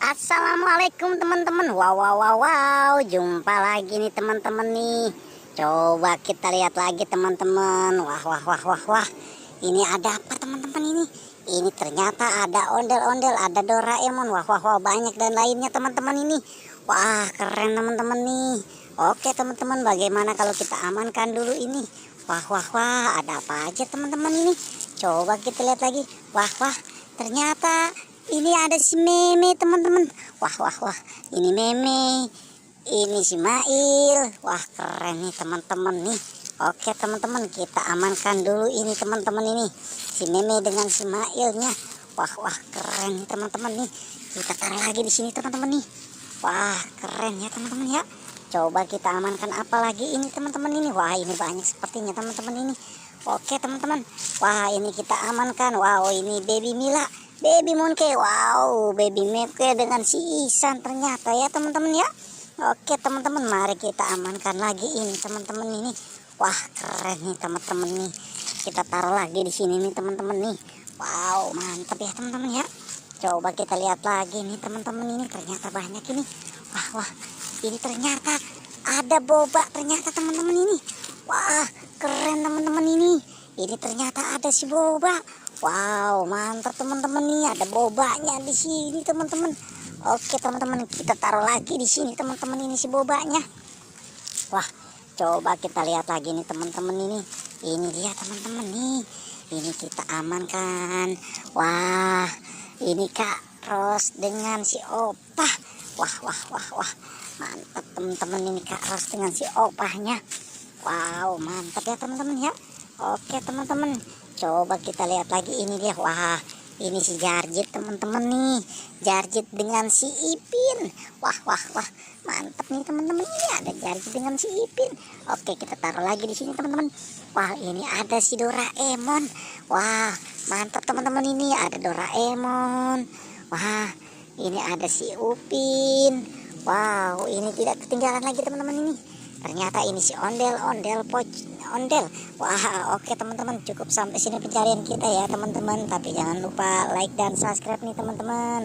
Assalamualaikum teman-teman. Wow, jumpa lagi nih teman-teman nih. Coba kita lihat lagi teman-teman. Wah. Ini ada apa teman-teman ini? Ini ternyata ada ondel-ondel, ada Doraemon. Wah, banyak dan lainnya teman-teman ini. Wah, keren teman-teman nih. Oke teman-teman, bagaimana kalau kita amankan dulu ini? Wah, ada apa aja teman-teman ini? Coba kita lihat lagi. Wah, ternyata ini ada si Meme teman-teman. Wah, ini Meme, ini si Mail. Wah, keren nih teman-teman nih. Oke teman-teman, kita amankan dulu ini teman-teman ini, si Meme dengan si Mailnya. Wah, keren nih teman-teman nih. Kita taruh lagi di sini teman-teman nih. Wah, keren ya teman-teman ya. Coba kita amankan apa lagi ini teman-teman ini. Wah, ini banyak sepertinya teman-teman ini. Oke teman-teman. Wah, ini kita amankan. Wow, ini Baby Mila, Baby Monke. Wow, Baby Monke dengan si Isan ternyata ya teman-teman ya. Oke teman-teman, mari kita amankan lagi ini teman-teman ini. Wah, keren nih teman-teman nih. Kita taruh lagi di sini nih teman-teman nih. Wow, mantap ya teman-teman ya. Coba kita lihat lagi nih teman-teman ini, ternyata banyak ini. Wah, ini ternyata ada boba ternyata teman-teman ini. Wah, keren teman-teman ini. Ini ternyata ada si boba. Wow, mantap teman-teman nih, ada bobanya di sini teman-teman. Oke teman-teman, kita taruh lagi di sini teman-teman ini si bobanya. Wah, coba kita lihat lagi nih teman-teman ini. Ini dia teman-teman nih. Ini kita amankan. Wah, ini Kak Ros dengan si Opah. Wah. Mantap teman-teman ini Kak Ros dengan si opahnya. Wow, mantap ya teman-teman ya. Oke teman-teman, coba kita lihat lagi ini dia. Wah, ini si Jarjit teman-teman nih. Jarjit dengan si Ipin. Wah. Mantap nih teman-teman, ini ada Jarjit dengan si Ipin. Oke, kita taruh lagi di sini teman-teman. Wah, ini ada si Doraemon. Wah, mantap teman-teman, ini ada Doraemon. Wah, ini ada si Upin. Wow, ini tidak ketinggalan lagi teman-teman ini. Ternyata ini si ondel. Wah, oke teman-teman, cukup sampai sini pencarian kita ya teman-teman. Tapi jangan lupa like dan subscribe nih teman-teman.